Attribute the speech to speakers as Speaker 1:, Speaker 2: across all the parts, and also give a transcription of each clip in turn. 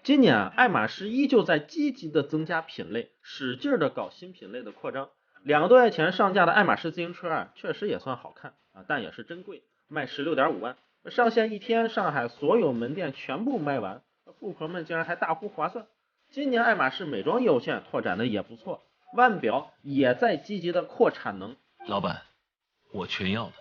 Speaker 1: 今年爱马仕依旧在积极的增加品类，使劲的搞新品类的扩张。2个多月前上架的爱马仕自行车确实也算好看但也是真贵，卖16.5万。上线一天，上海所有门店全部卖完，富婆们竟然还大呼划算。今年爱马仕美妆业务线拓展的也不错，腕表也在积极的扩产能。
Speaker 2: 老板，我全要的。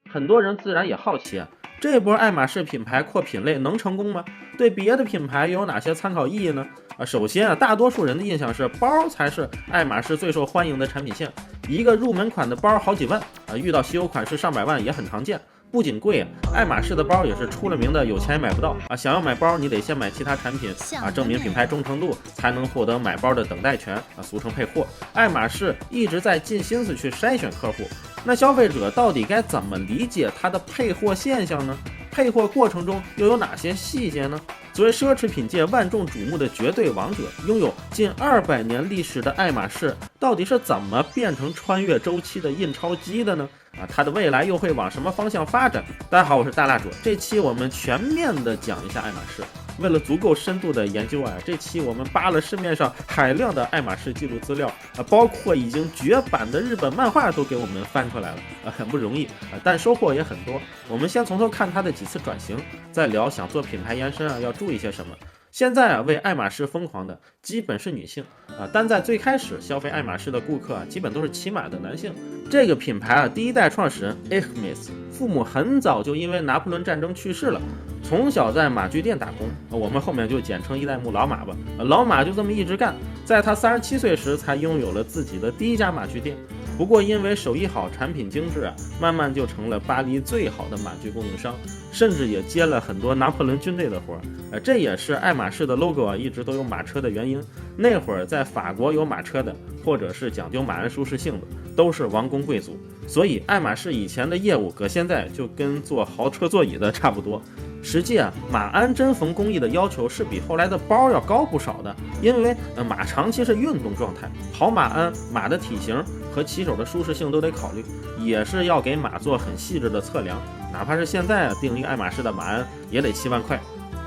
Speaker 1: 很多人自然也好奇这波爱马仕品牌扩品类能成功吗？对别的品牌又有哪些参考意义呢？首先大多数人的印象是包才是爱马仕最受欢迎的产品线，一个入门款的包好几万遇到稀有款式上百万也很常见。不仅贵爱马仕的包也是出了名的有钱买不到想要买包你得先买其他产品证明品牌忠诚度，才能获得买包的等待权俗称配货。爱马仕一直在尽心思去筛选客户，那消费者到底该怎么理解它的配货现象呢？配货过程中又有哪些细节呢？作为奢侈品界万众瞩目的绝对王者，拥有近200年历史的爱马仕，到底是怎么变成穿越周期的印钞机的呢？它的未来又会往什么方向发展？大家好，我是大蜡主，这期我们全面的讲一下爱马仕。为了足够深度的研究这期我们扒了市面上海量的爱马仕记录资料包括已经绝版的日本漫画都给我们翻出来了很不容易但收获也很多。我们先从头看它的几次转型，再聊想做品牌延伸要注意些什么。现在为爱马仕疯狂的基本是女性但在最开始消费爱马仕的顾客基本都是骑马的男性。这个品牌第一代创始人 Hermes 父母很早就因为拿破仑战争去世了，从小在马具店打工我们后面就简称一代目老马吧。老马就这么一直干，在他37岁时才拥有了自己的第一家马具店。不过因为手艺好，产品精致慢慢就成了巴黎最好的马具供应商，甚至也接了很多拿破仑军队的活这也是爱马仕的 logo一直都有马车的原因。那会儿在法国有马车的，或者是讲究马鞍舒适性的，都是王公贵族，所以爱马仕以前的业务搁现在就跟做豪车座椅的差不多。实际马鞍针缝工艺的要求是比后来的包要高不少的，因为马长期是运动状态，好马鞍马的体型和骑手的舒适性都得考虑，也是要给马做很细致的测量。哪怕是现在订一个爱马仕的马鞍也得7万块，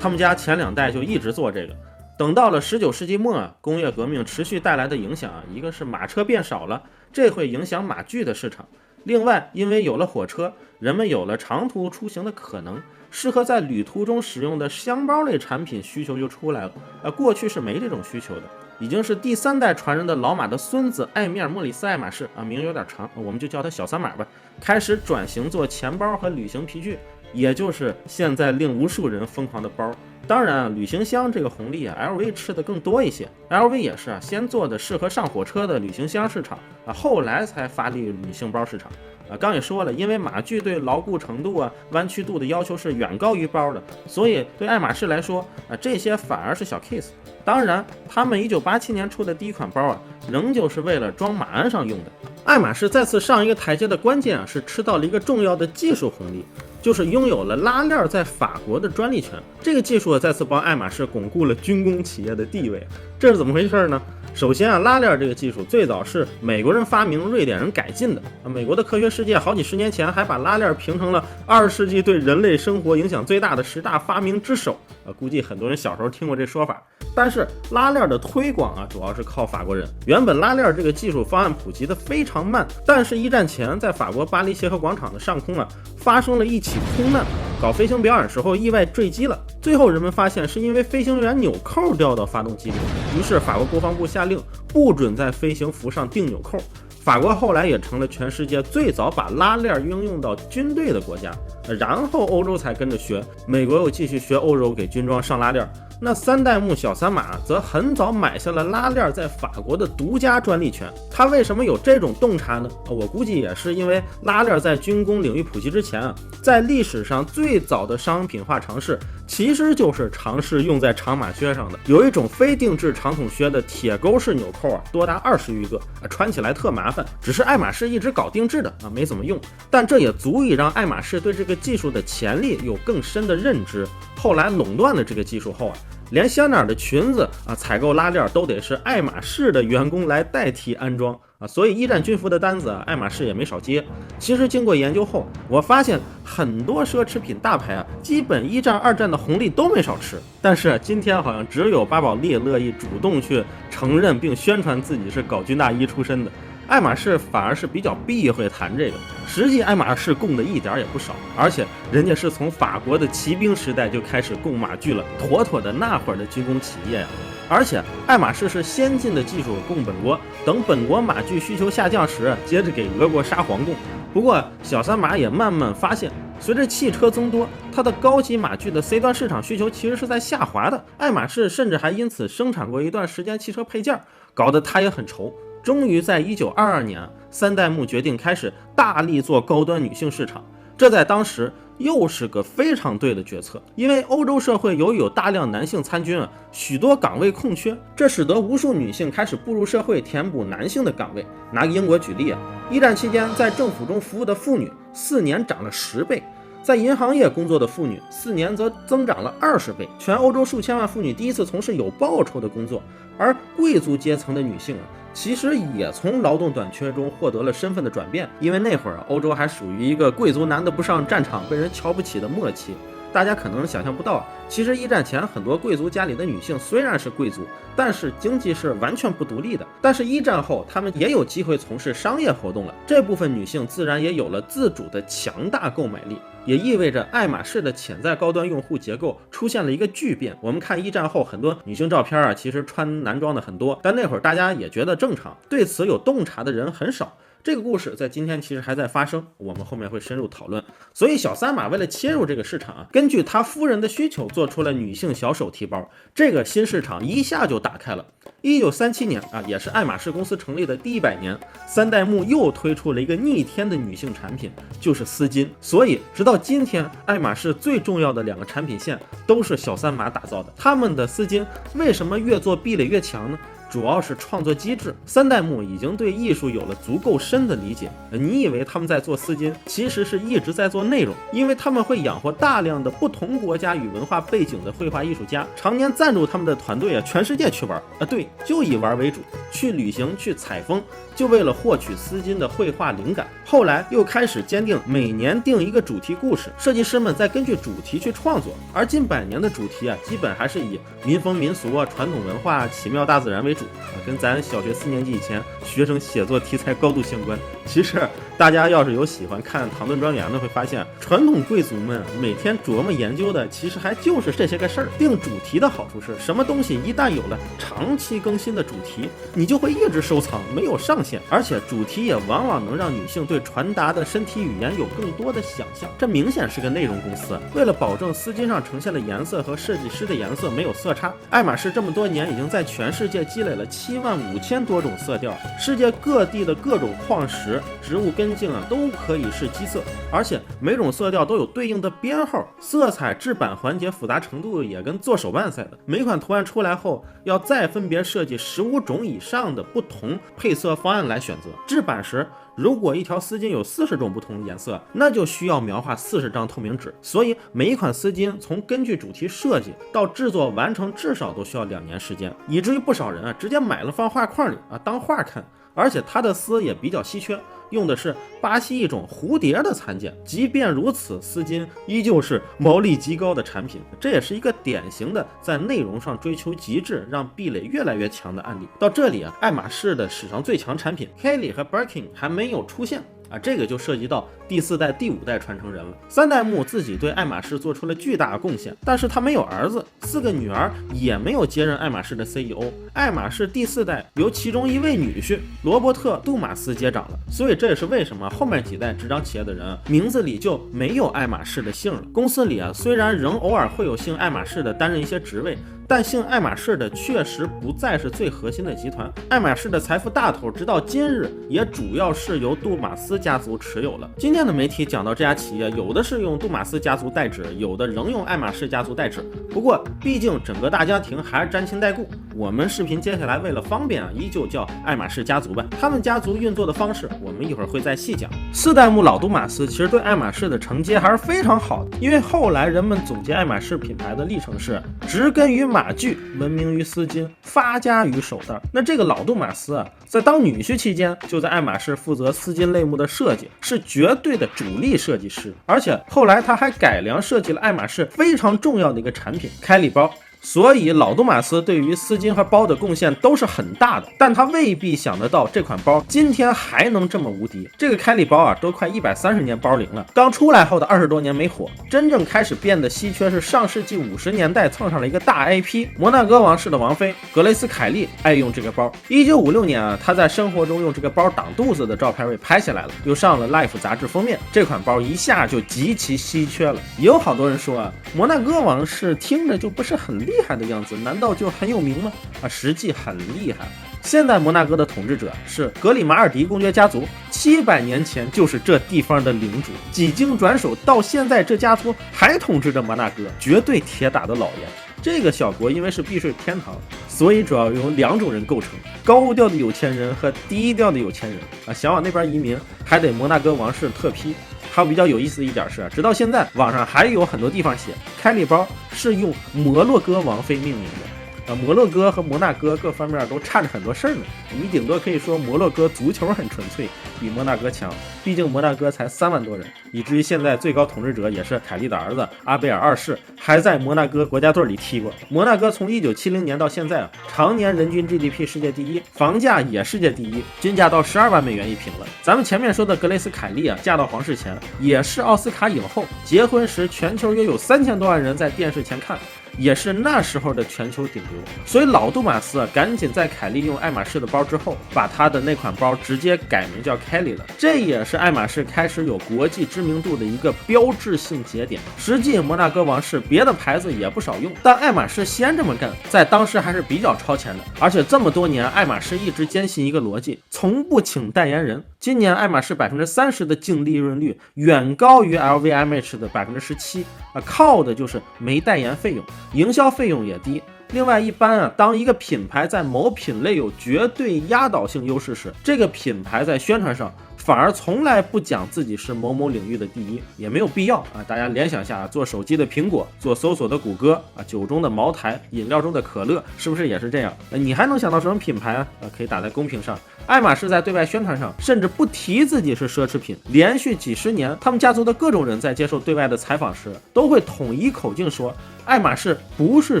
Speaker 1: 他们家前2代就一直做这个。等到了19世纪末工业革命持续带来的影响一个是马车变少了，这会影响马具的市场。另外因为有了火车，人们有了长途出行的可能，适合在旅途中使用的箱包类产品需求就出来了过去是没这种需求的。已经是第3代传人的老马的孙子埃米尔·莫里斯·爱马仕名有点长我们就叫他小三马吧，开始转型做钱包和旅行皮具，也就是现在令无数人疯狂的包。当然旅行箱这个红利LV 吃的更多一些。LV 也是先做的适合上火车的旅行箱市场后来才发力旅行包市场刚也说了，因为马具对牢固程度弯曲度的要求是远高于包的，所以对爱马仕来说这些反而是小 case。当然他们1987年出的第一款包仍旧是为了装马鞍上用的。爱马仕再次上一个台阶的关键是吃到了一个重要的技术红利，就是拥有了拉链在法国的专利权。这个技术再次帮爱马仕巩固了军工企业的地位。这是怎么回事呢？首先拉链这个技术最早是美国人发明，瑞典人改进的美国的科学世界好几十年前还把拉链评成了20世纪对人类生活影响最大的10大发明之首估计很多人小时候听过这说法。但是拉链的推广主要是靠法国人。原本拉链这个技术方案普及的非常慢，但是一战前在法国巴黎协和广场的上空发生了一起空难，搞飞行表演时候意外坠机了。最后人们发现是因为飞行员纽扣掉到发动机里，于是法国国防部下令不准在飞行服上钉纽扣。法国后来也成了全世界最早把拉链应用到军队的国家，然后欧洲才跟着学，美国又继续学欧洲给军装上拉链。那3代目小三马则很早买下了拉链在法国的独家专利权。他为什么有这种洞察呢？我估计也是因为拉链在军工领域普及之前在历史上最早的商品化尝试其实就是尝试用在长马靴上的。有一种非定制长筒靴的铁钩式纽扣多达20余个穿起来特麻烦，只是爱马仕一直搞定制的没怎么用。但这也足以让爱马仕对这个技术的潜力有更深的认知。后来垄断了这个技术后连香奈儿的裙子采购拉链都得是爱马仕的员工来代替安装所以一战军服的单子爱马仕也没少接。其实经过研究后，我发现很多奢侈品大牌基本一战、二战的红利都没少吃。但是今天好像只有巴宝莉乐意主动去承认并宣传自己是搞军大衣出身的，爱马仕反而是比较避讳谈这个。实际爱马仕供的一点也不少，而且人家是从法国的骑兵时代就开始供马具了，妥妥的那会儿的军工企业呀。而且爱马仕是先进的技术供本国，等本国马具需求下降时，接着给俄国沙皇供。不过小三马也慢慢发现，随着汽车增多，它的高级马具的 C 端市场需求其实是在下滑的。爱马仕甚至还因此生产过一段时间汽车配件，搞得它也很愁。终于在1922年，三代目决定开始大力做高端女性市场，这在当时又是个非常对的决策，因为欧洲社会由于有大量男性参军许多岗位空缺，这使得无数女性开始步入社会，填补男性的岗位。拿英国举例一战期间在政府中服务的妇女4年涨了10倍，在银行业工作的妇女4年则增长了20倍。全欧洲数千万妇女第一次从事有报酬的工作，而贵族阶层的女性其实也从劳动短缺中获得了身份的转变，因为那会儿欧洲还属于一个贵族男的不上战场被人瞧不起的末期。大家可能想象不到，其实一战前很多贵族家里的女性虽然是贵族，但是经济是完全不独立的。但是一战后，她们也有机会从事商业活动了，这部分女性自然也有了自主的强大购买力，也意味着爱马仕的潜在高端用户结构出现了一个巨变。我们看一战后很多女性照片其实穿男装的很多，但那会儿大家也觉得正常，对此有洞察的人很少。这个故事在今天其实还在发生，我们后面会深入讨论。所以小三马为了切入这个市场根据他夫人的需求做出了女性小手提包，这个新市场一下就打开了。1937年也是爱马仕公司成立的第100年，三代目又推出了一个逆天的女性产品，就是丝巾。所以直到今天，爱马仕最重要的2个产品线都是小三马打造的。他们的丝巾为什么越做壁垒越强呢？主要是创作机制，三代目已经对艺术有了足够深的理解。你以为他们在做丝巾，其实是一直在做内容，因为他们会养活大量的不同国家与文化背景的绘画艺术家，常年赞助他们的团队全世界去玩对，就以玩为主，去旅行去采风，就为了获取丝巾的绘画灵感。后来又开始坚定每年定一个主题故事，设计师们再根据主题去创作。而近100年的主题基本还是以民风民俗传统文化、奇妙大自然为主，跟咱小学4年级以前学生写作题材高度相关。其实大家要是有喜欢看唐顿庄园的，会发现传统贵族们每天琢磨研究的其实还就是这些个事儿。定主题的好处是什么东西一旦有了长期更新的主题，你就会一直收藏，没有上限。而且主题也往往能让女性对传达的身体语言有更多的想象。这明显是个内容公司，为了保证丝巾上呈现的颜色和设计师的颜色没有色差，爱马仕这么多年已经在全世界积累了75000多种色调，世界各地的各种矿石、植物根茎都可以是基色，而且每种色调都有对应的编号，色彩制版环节复杂程度也跟做手办似的。每款图案出来后，要再分别设计15种以上的不同配色方案来选择。制版时，如果一条丝巾有40种不同的颜色，那就需要描画40张透明纸。所以每一款丝巾从根据主题设计到制作完成至少都需要2年时间，以至于不少人直接买了放画框里当画看。而且它的丝也比较稀缺，用的是巴西一种蝴蝶的蚕茧。即便如此，丝巾依旧是毛利极高的产品，这也是一个典型的在内容上追求极致，让壁垒越来越强的案例。到这里爱马仕的史上最强产品 Kelly 和 Birkin 还没有出现这个就涉及到第4代、第5代传承人了。三代目自己对爱马仕做出了巨大的贡献，但是他没有儿子，4个女儿也没有接任爱马仕的 CEO。爱马仕第4代由其中一位女婿罗伯特·杜马斯接掌了，所以这也是为什么后面几代执掌企业的人名字里就没有爱马仕的姓了。公司里虽然仍偶尔会有姓爱马仕的担任一些职位，但姓爱马仕的确实不再是最核心的集团。爱马仕的财富大头直到今日也主要是由杜马斯家族持有了。今天的媒体讲到这家企业，有的是用杜马斯家族代指，有的仍用爱马仕家族代指。不过毕竟整个大家庭还是沾亲带故，我们视频接下来为了方便依旧叫爱马仕家族吧。他们家族运作的方式我们一会儿会再细讲。4代目老杜马斯其实对爱马仕的承接还是非常好的，因为后来人们总结爱马仕品牌的历程是植根于马具闻名于丝巾，发家于手袋。那这个老杜马斯啊，在当女婿期间，就在爱马仕负责丝巾类目的设计，是绝对的主力设计师。而且后来他还改良设计了爱马仕非常重要的一个产品——凯里包。所以老杜马斯对于丝巾和包的贡献都是很大的，但他未必想得到这款包今天还能这么无敌。这个凯里包啊，都快130年包龄了，刚出来后的20多年没火，真正开始变得稀缺是上世纪50年代蹭上了一个大 IP， 摩纳哥王室的王妃格雷斯凯利爱用这个包。1956年啊，她在生活中用这个包挡肚子的照片被拍下来了，又上了 Life 杂志封面，这款包一下就极其稀缺了。也有好多人说啊，摩纳哥王室听着就不是很厉害的样子，难道就很有名吗？实际很厉害。现在摩纳哥的统治者是格里马尔迪公爵家族，700年前就是这地方的领主，几经转手到现在这家族还统治着摩纳哥，绝对铁打的老爷。这个小国因为是避税天堂，所以主要由2种人构成：高调的有钱人和低调的有钱人。想往那边移民，还得摩纳哥王室特批。还有比较有意思的一点是，直到现在网上还有很多地方写凯里包是用摩洛哥王妃命名的。摩洛哥和摩纳哥各方面都差着很多事儿呢。你顶多可以说摩洛哥足球很纯粹，比摩纳哥强，毕竟摩纳哥才3万多人，以至于现在最高统治者也是凯利的儿子阿贝尔2世，还在摩纳哥国家队里踢过。摩纳哥从1970年到现在常年人均 GDP 世界第一，房价也世界第一，均价到12万美元一平了。咱们前面说的格雷斯凯利啊，嫁到皇室前也是奥斯卡影后，结婚时全球约有3000多万人在电视前看，也是那时候的全球顶流。所以老杜马斯赶紧在凯利用爱马仕的包之后，把他的那款包直接改名叫凯利了。这也是爱马仕开始有国际知名度的一个标志性节点。实际摩纳哥王室别的牌子也不少用，但爱马仕先这么干，在当时还是比较超前的。而且这么多年，爱马仕一直坚信一个逻辑，从不请代言人。今年爱马仕30%的净利润率远高于 LVMH 的17%，靠的就是没代言费用，营销费用也低。另外，一般当一个品牌在某品类有绝对压倒性优势时，这个品牌在宣传上反而从来不讲自己是某某领域的第一，也没有必要大家联想一下，做手机的苹果，做搜索的谷歌酒中的茅台，饮料中的可乐，是不是也是这样？你还能想到什么品牌可以打在公屏上。爱马仕在对外宣传上甚至不提自己是奢侈品，连续几十年，他们家族的各种人在接受对外的采访时，都会统一口径说，爱马仕不是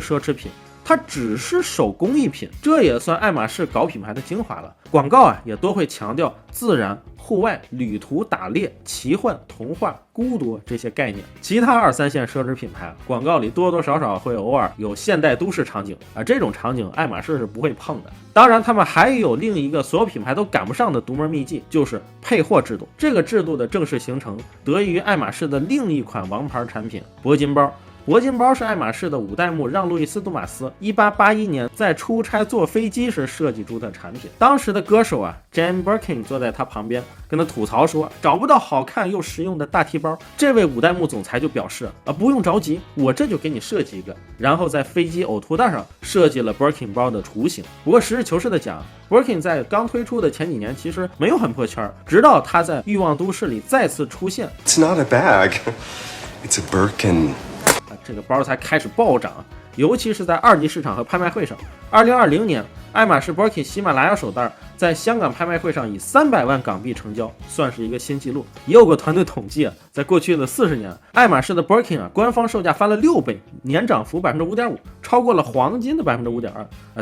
Speaker 1: 奢侈品，它只是手工艺品。这也算爱马仕搞品牌的精华了。广告也多会强调自然、户外、旅途、打猎、奇幻、童话、孤独这些概念。其他2、3线奢侈品牌广告里多多少少会偶尔有现代都市场景这种场景爱马仕是不会碰的。当然他们还有另一个所有品牌都赶不上的独门秘籍，就是配货制度。这个制度的正式形成得益于爱马仕的另一款王牌产品铂金包。铂金包是爱马仕的5代目让·路易斯·杜马斯1881年在出差坐飞机时设计出的产品。当时的歌手Jane Birkin 坐在他旁边，跟他吐槽说找不到好看又实用的大提包。这位5代目总裁就表示不用着急，我这就给你设计一个。然后在飞机呕吐袋上设计了 Birkin 包的雏形。不过实事求是的讲，Birkin 在刚推出的前几年其实没有很破圈，直到他在欲望都市里再次出现
Speaker 3: It's not a bag, it's a Birkin
Speaker 1: 这个包才开始暴涨，尤其是在2级市场和拍卖会上。2020年，爱马仕 Birkin 喜马拉雅手袋在香港拍卖会上以300万港币成交，算是一个新纪录。也有个团队统计在过去的40年，爱马仕的 Birkin 官方售价翻了6倍，年涨幅 5.5%， 超过了黄金的 5.2%。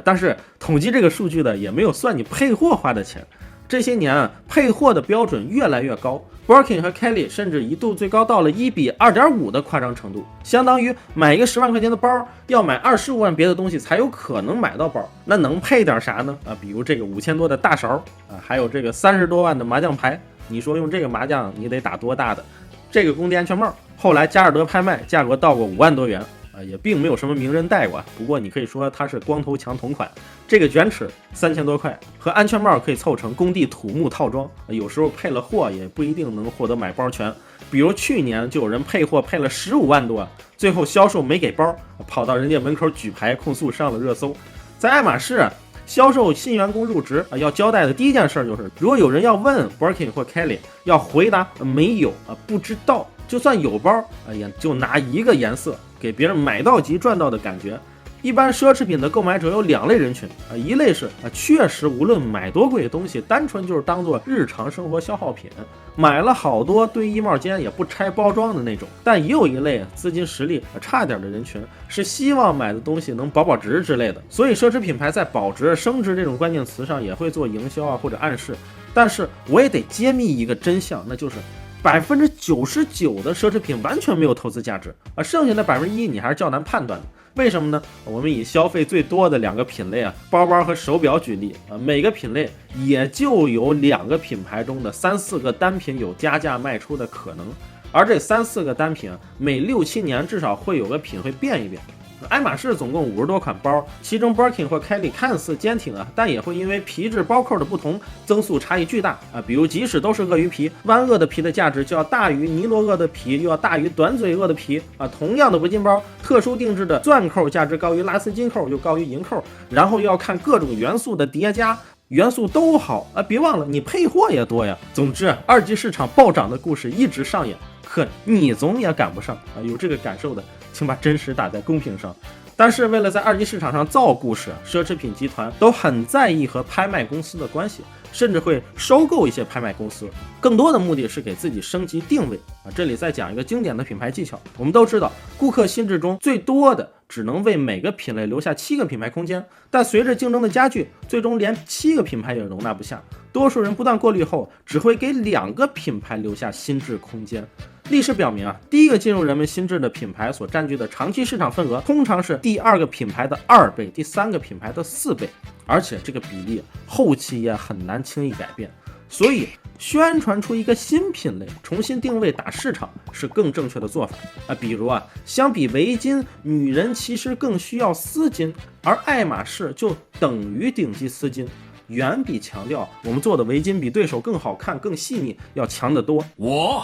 Speaker 1: 但是统计这个数据的也没有算你配货花的钱。这些年配货的标准越来越高，Birkin 和 Kelly 甚至一度最高到了1比2.5的夸张程度，相当于买一个10万块钱的包，要买25万别的东西才有可能买到包。那能配点啥呢？比如这个5000多的大勺还有这个30多万的麻将牌。你说用这个麻将你得打多大的？这个工地安全帽，后来佳士得拍卖价格到过5万多元。也并没有什么名人戴过，不过你可以说它是光头强同款。这个卷尺3000多块，和安全帽可以凑成工地土木套装，有时候配了货也不一定能获得买包权。比如去年就有人配货配了15万多，最后销售没给包，跑到人家门口举牌控诉，上了热搜。在爱马仕销售新员工入职要交代的第一件事就是，如果有人要问 Birkin 或 Kelly， 要回答没有不知道。就算有包也就拿一个颜色，给别人买到即赚到的感觉。一般奢侈品的购买者有2类人群啊，一类是确实无论买多贵的东西，单纯就是当做日常生活消耗品，买了好多堆衣帽间也不拆包装的那种。但也有一类资金实力差点的人群，是希望买的东西能保值之类的。所以奢侈品牌在保值、升值这种关键词上也会做营销或者暗示。但是我也得揭秘一个真相，那就是99%的奢侈品完全没有投资价值啊，剩下的1%你还是较难判断的。为什么呢？我们以消费最多的2个品类包包和手表举例每个品类也就有2个品牌中的3、4个单品有加价卖出的可能，而这3、4个单品每6、7年至少会有个品会变一变。爱马仕总共50多款包，其中 Birkin 或 Kelly 看似坚挺但也会因为皮质包扣的不同，增速差异巨大比如即使都是鳄鱼皮，湾鳄的皮的价值就要大于尼罗鳄的皮，又要大于短嘴鳄的皮同样的围巾包，特殊定制的钻扣价值高于拉丝金扣，又高于银扣，然后又要看各种元素的叠加，元素都好别忘了你配货也多呀。总之二级市场暴涨的故事一直上演，可你总也赶不上有这个感受的请把真实打在公屏上。但是为了在二级市场上造故事，奢侈品集团都很在意和拍卖公司的关系，甚至会收购一些拍卖公司，更多的目的是给自己升级定位这里再讲一个经典的品牌技巧。我们都知道顾客心智中最多的只能为每个品类留下7个品牌空间，但随着竞争的加剧，最终连7个品牌也容纳不下，多数人不断过滤后只会给2个品牌留下心智空间。历史表明第一个进入人们心智的品牌所占据的长期市场份额通常是第2个品牌的2倍，第3个品牌的4倍，而且这个比例后期也很难轻易改变。所以宣传出一个新品类，重新定位打市场是更正确的做法比如相比围巾，女人其实更需要丝巾，而爱马仕就等于顶级丝巾，远比强调我们做的围巾比对手更好看更细腻要强得多。
Speaker 2: 我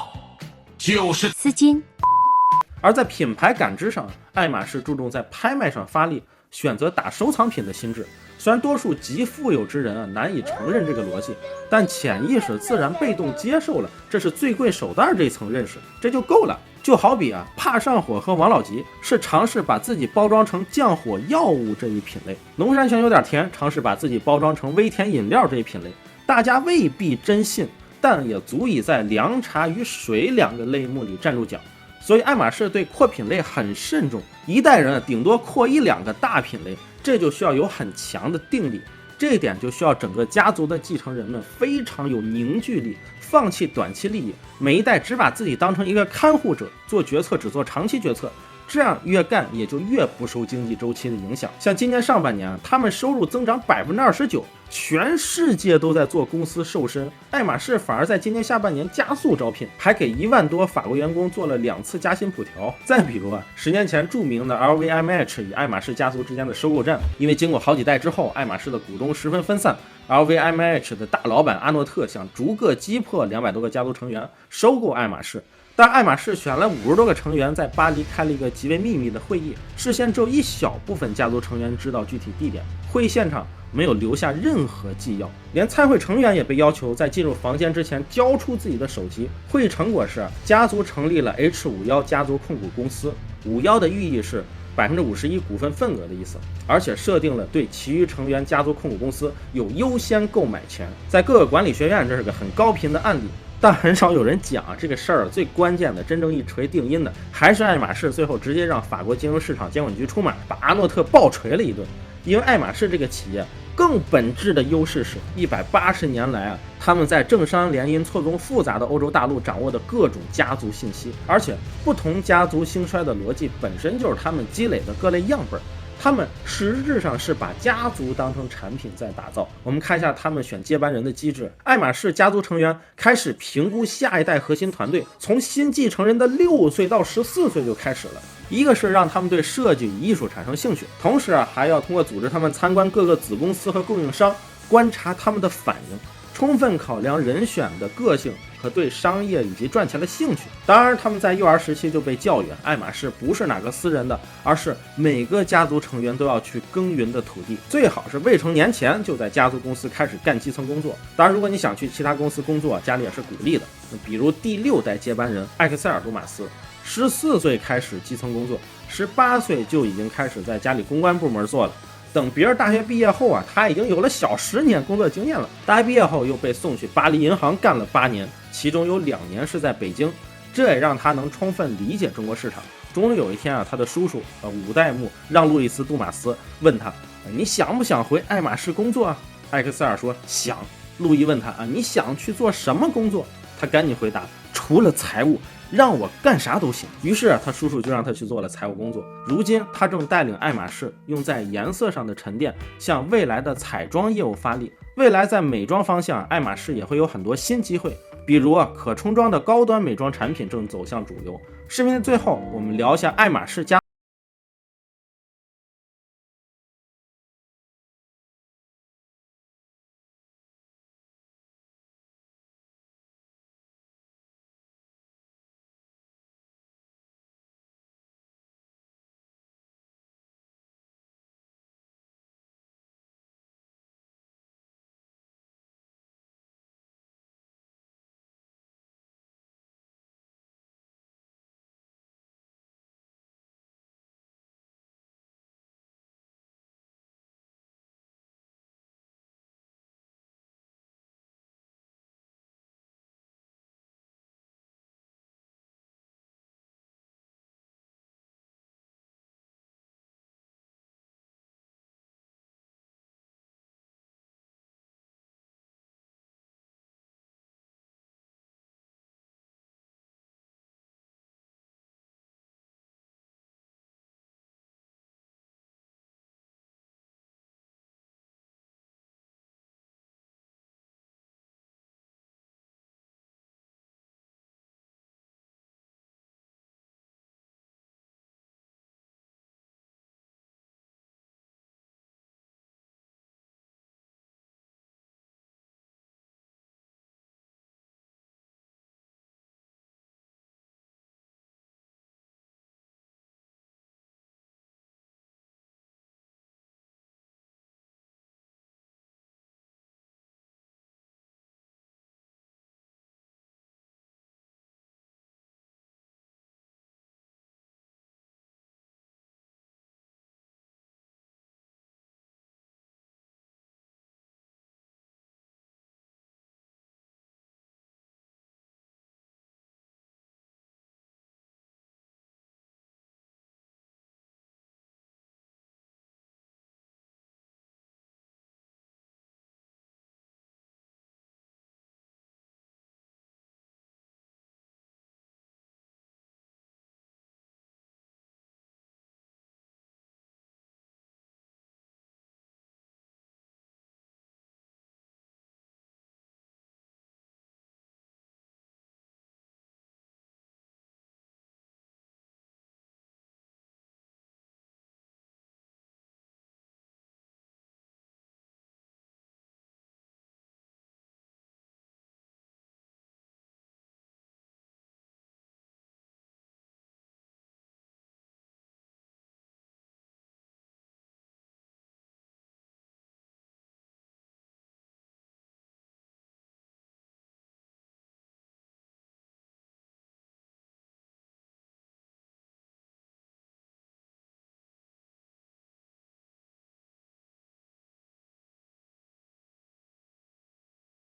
Speaker 2: 就是
Speaker 4: 丝巾。
Speaker 1: 而在品牌感知上，爱马仕注重在拍卖上发力，选择打收藏品的心智。虽然多数极富有之人难以承认这个逻辑，但潜意识自然被动接受了这是最贵手袋这一层认识，这就够了。就好比怕上火喝王老吉是尝试把自己包装成降火药物这一品类，农山泉有点甜尝试把自己包装成微甜饮料这一品类，大家未必真信，但也足以在凉茶与水2个类目里站住脚。所以爱马仕对扩品类很慎重，一代人顶多扩1、2个大品类，这就需要有很强的定力，这一点就需要整个家族的继承人们非常有凝聚力，放弃短期利益，每一代只把自己当成一个看护者，做决策只做长期决策，这样越干也就越不受经济周期的影响。像今年上半年他们收入增长29%，全世界都在做公司瘦身，爱马仕反而在今年下半年加速招聘，还给1万多法国员工做了2次加薪普调。再比如10年前著名的 LVMH 与爱马仕家族之间的收购战，因为经过好几代之后，爱马仕的股东十分分散， LVMH 的大老板阿诺特想逐个击破200多个家族成员收购爱马仕，但爱马仕选了50多个成员在巴黎开了一个极为秘密的会议，事先只有一小部分家族成员知道具体地点，会议现场没有留下任何纪要，连参会成员也被要求在进入房间之前交出自己的手机。会议成果是家族成立了 H51 家族控股公司，51的寓意是51%股份份额的意思，而且设定了对其余成员家族控股公司有优先购买权。在各个管理学院这是个很高频的案例，但很少有人讲这个事儿。最关键的真正一锤定音的还是爱马仕最后直接让法国金融市场监管局出马，把阿诺特暴锤了一顿。因为爱马仕这个企业更本质的优势是180年来他们在政商联姻错综复杂的欧洲大陆掌握的各种家族信息，而且不同家族兴衰的逻辑本身就是他们积累的各类样本，他们实质上是把家族当成产品在打造。我们看一下他们选接班人的机制，爱马仕家族成员开始评估下一代核心团队，从新继承人的6岁到14岁就开始了。一个是让他们对设计与艺术产生兴趣，同时还要通过组织他们参观各个子公司和供应商，观察他们的反应，充分考量人选的个性和对商业以及赚钱的兴趣。当然他们在幼儿时期就被教育爱马仕不是哪个私人的，而是每个家族成员都要去耕耘的土地，最好是未成年前就在家族公司开始干基层工作。当然如果你想去其他公司工作，家里也是鼓励的。比如第6代接班人埃克塞尔·杜马斯14岁开始基层工作， 18岁就已经开始在家里公关部门做了。等别人大学毕业后啊，他已经有了小10年工作经验了。大学毕业后又被送去巴黎银行干了8年，其中有2年是在北京，这也让他能充分理解中国市场。终于有一天啊，他的叔叔5代目让·路易斯·杜马斯问他：“你想不想回爱马仕工作啊？”艾克塞尔说：“想。”路易问他：“你想去做什么工作？”他赶紧回答：“除了财务，让我干啥都行。”于是他叔叔就让他去做了财务工作。如今他正带领爱马仕用在颜色上的沉淀向未来的彩妆业务发力。未来在美妆方向，爱马仕也会有很多新机会，比如可冲装的高端美妆产品正走向主流。视频的最后，我们聊一下爱马仕家